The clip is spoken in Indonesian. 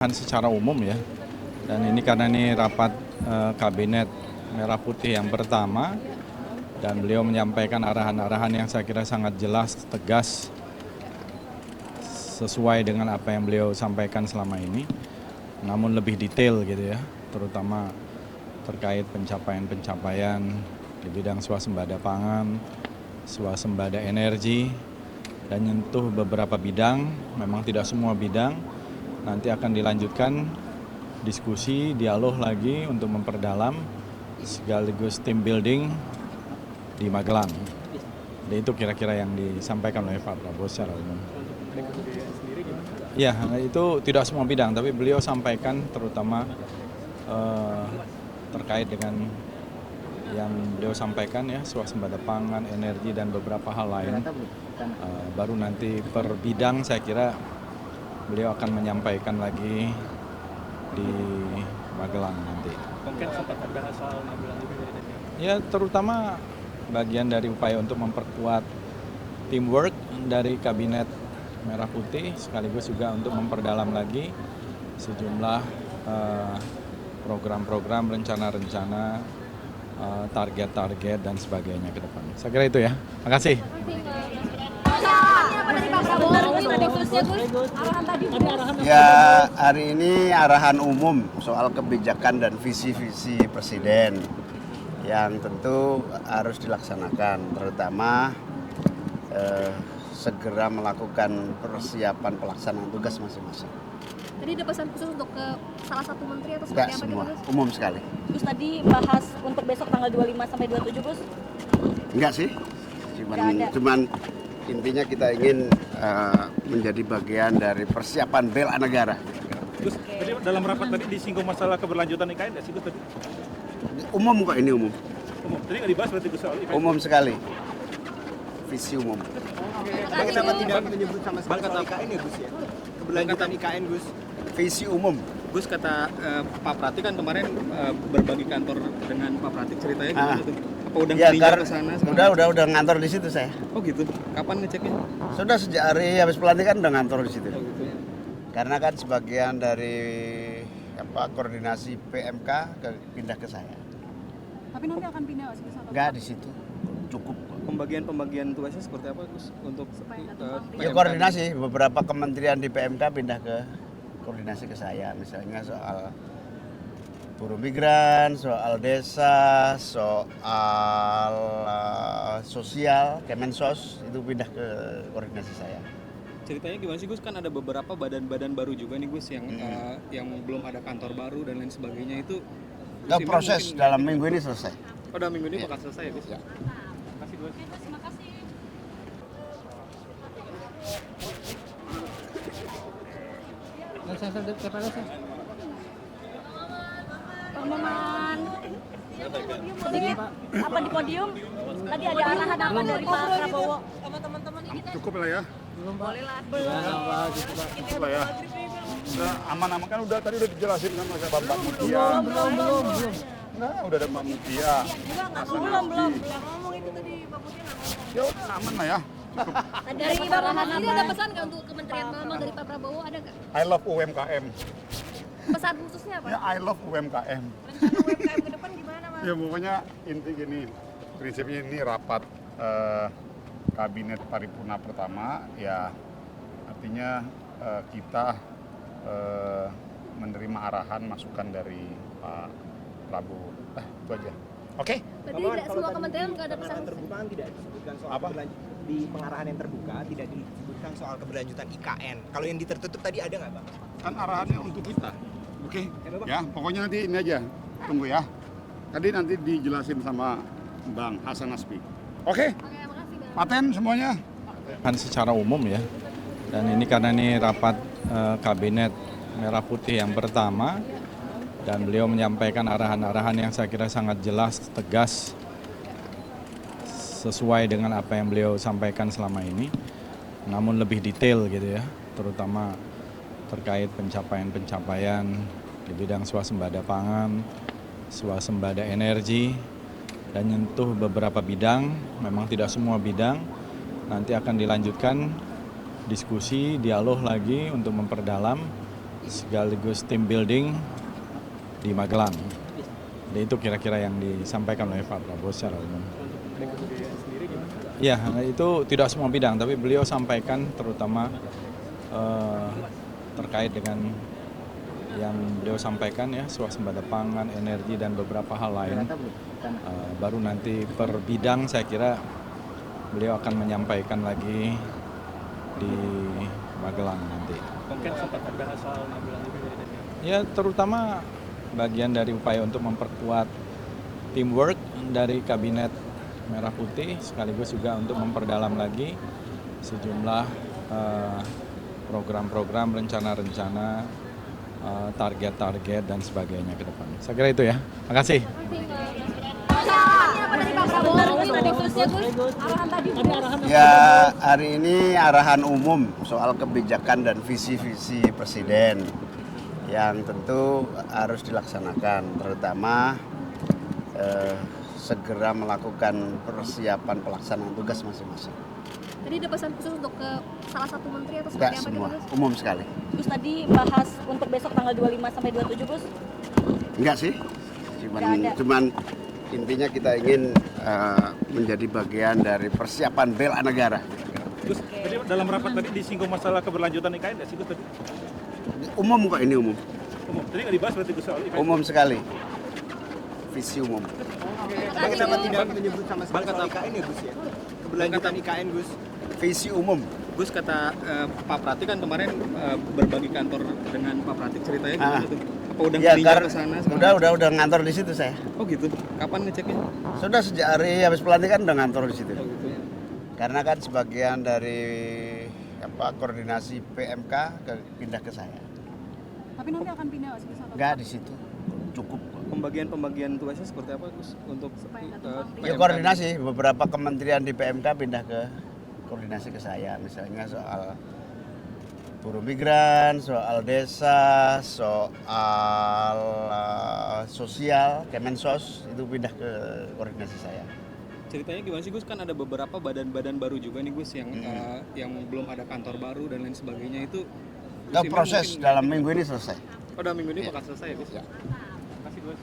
Secara umum ya, dan ini karena ini rapat kabinet Merah Putih yang pertama, dan beliau menyampaikan arahan-arahan yang saya kira sangat jelas, tegas, sesuai dengan apa yang beliau sampaikan selama ini, namun lebih detail gitu ya, terutama terkait pencapaian-pencapaian di bidang swasembada pangan, swasembada energi, dan nyentuh beberapa bidang, memang tidak semua bidang. Nanti akan dilanjutkan diskusi, dialog lagi untuk memperdalam sekaligus team building di Magelang. Jadi itu kira-kira yang disampaikan oleh Pak Prabowo secara umum. Ya, itu tidak semua bidang, tapi beliau sampaikan terutama terkait dengan yang beliau sampaikan ya, swasembada pangan, energi, dan beberapa hal lain. Baru nanti per bidang saya kira beliau akan menyampaikan lagi di Magelang nanti. Mungkin sempat membahas soal Magelang juga. Ya, terutama bagian dari upaya untuk memperkuat teamwork dari Kabinet Merah Putih, sekaligus juga untuk memperdalam lagi sejumlah program-program, rencana-rencana, target-target, dan sebagainya ke depan. Saya kira itu ya. Makasih. Ya, hari ini arahan umum soal kebijakan dan visi-visi presiden yang tentu harus dilaksanakan, terutama segera melakukan persiapan pelaksanaan tugas masing-masing. Tadi ada pesan khusus untuk ke salah satu menteri atau Enggak seperti apa semua, gitu, Gus? umum sekali. Gus tadi bahas untuk besok tanggal 25 sampai 27, Gus? Enggak sih, cuman intinya kita ingin menjadi bagian dari persiapan bela negara. Gus, tadi dalam rapat tadi disinggung masalah keberlanjutan IKN nggak sih Gus tadi? Umum kok ini umum. Umum. Tadi nggak dibahas berarti Gus soal IKN? Umum sekali. Visi umum. Kenapa tidak menyebut sama sekali soal IKN ya Gus ya? Keberlanjutan IKN Gus. Visi umum. Gus kata Pak Pratik kan kemarin berbagi kantor dengan Pak Pratik, ceritanya gimana tuh? Apa udah kerja ke sana? Udah ngantor di situ saya. Oh gitu. Kapan ngeceknya? Sudah sejak hari habis pelantikan udah ngantor di situ. Oh gitu ya. Karena kan sebagian dari koordinasi PMK pindah ke saya. Tapi nanti akan pindah ke sana. Enggak di situ. Cukup. Pembagian tugasnya seperti apa Gus untuk Ya koordinasi beberapa kementerian di PMK pindah ke koordinasi ke saya, misalnya soal buruh migran, soal desa, soal sosial, Kemensos itu pindah ke koordinasi saya. Ceritanya gimana sih Gus? Kan ada beberapa badan-badan baru juga nih Gus yang belum ada kantor baru dan lain sebagainya itu. Nah, proses dalam minggu ini selesai. Oh, dalam minggu ini bakal selesai ya Gus? Ya. Terima kasih Gus. Terima kasih. Pengumuman sedikit apa di podium? Tadi ada arahan apa dari Pak Prabowo? Sama teman-teman ini kita Cukup lah ya. boleh lah. Cukup lah ya. Udah aman-aman kan tadi udah dijelasin kan sama Bapak Mutia. Belum. Nah, udah ada Mbak Mutia. Belum ngomong itu tadi Pak Putih nggak ngomong. Ya udah aman lah ya. Cukup. Dari Bapak Mahfud ini ada pesan nggak untuk Kementerian Mama dari Pak Prabowo, ada nggak? I love UMKM. Pesan khususnya apa? Ya I love UMKM. Rencana UMKM ke depan gimana, Mas? Ya pokoknya inti gini, prinsipnya ini rapat kabinet paripurna pertama, ya artinya kita menerima arahan masukan dari Pak Prabowo. Itu aja. Oke? Tadi tidak semua kementerian nggak ada pesan khusus. Terbuka tidak disebutkan soal Apa? di pengarahan yang terbuka tidak disebutkan soal keberlanjutan IKN. Kalau yang tertutup tadi ada nggak Bang? Kan arahannya untuk kita. Oke? Bapak. Ya, pokoknya nanti ini aja. Tunggu ya. Tadi nanti dijelasin sama Bang Hasan Nasbi. Oke? Oke, makasih Bang. Paten semuanya. Secara umum ya, dan ini karena ini rapat kabinet Merah Putih yang pertama, dan beliau menyampaikan arahan-arahan yang saya kira sangat jelas, tegas, sesuai dengan apa yang beliau sampaikan selama ini, namun lebih detail gitu ya, terutama terkait pencapaian-pencapaian di bidang swasembada pangan, swasembada energi, dan nyentuh beberapa bidang, memang tidak semua bidang. Nanti akan dilanjutkan diskusi, dialog lagi untuk memperdalam sekaligus team building di Magelang. Dan itu kira-kira yang disampaikan oleh Pak Prabowo secara umum. Ya, itu tidak semua bidang, tapi beliau sampaikan terutama terkait dengan yang beliau sampaikan ya, swasembada pangan, energi, dan beberapa hal lain. Baru nanti per bidang saya kira beliau akan menyampaikan lagi di Magelang nanti. Mungkin sempat terbahas soal Magelang juga dari tadi. Ya, terutama bagian dari upaya untuk memperkuat teamwork dari Kabinet Merah Putih, sekaligus juga untuk memperdalam lagi sejumlah program-program, rencana-rencana, target-target, dan sebagainya ke depan. Saya kira itu ya. Terima kasih. Apa dari Pak Prabowo? Tadi khususnya Gus, arahan tadi. Ya, hari ini arahan umum soal kebijakan dan visi-visi presiden yang tentu harus dilaksanakan, terutama segera melakukan persiapan pelaksanaan tugas masing-masing. Tadi ada pesan khusus untuk ke salah satu menteri atau Enggak seperti apa semua, gitu, Gus? umum sekali. Gus tadi bahas untuk besok tanggal 25 sampai 27 Gus. Enggak sih, Nggak ada. cuman intinya kita ingin menjadi bagian dari persiapan bela negara. Gus, tadi dalam rapat tadi disinggung masalah keberlanjutan IKN nggak sih Gus tadi? Umum kok ini umum, Tadi nggak dibahas berarti Gus soal IKN? umum sekali, visi umum. Tapi kenapa tidak menyebut sama sekali soal IKN ya Gus ya? Keberlanjutan IKN Gus. Visi umum. Gus, kata Pak Pratik kan kemarin berbagi kantor dengan Pak Pratik, ceritanya gimana tuh? Apa udah Ya, pindah ke sana sekarang? udah ngantor di situ saya. Oh gitu. Kapan ngeceknya? Sudah sejak hari habis pelantikan udah ngantor di situ. Oh gitu ya. Karena kan sebagian dari koordinasi PMK pindah ke saya. Tapi nanti akan pindah nggak sih? Enggak di situ. Cukup. Pembagian tugasnya seperti apa Gus untuk Ya koordinasi beberapa kementerian di PMK pindah ke koordinasi ke saya, misalnya soal buruh migran, soal desa, soal sosial, Kemensos itu pindah ke koordinasi saya. Ceritanya gimana sih Gus? Kan ada beberapa badan-badan baru juga nih Gus yang belum ada kantor baru dan lain sebagainya itu. Nah, proses dalam minggu ini selesai. Oh, dalam minggu ini bakal selesai ya Gus? Ya. Terima kasih Gus.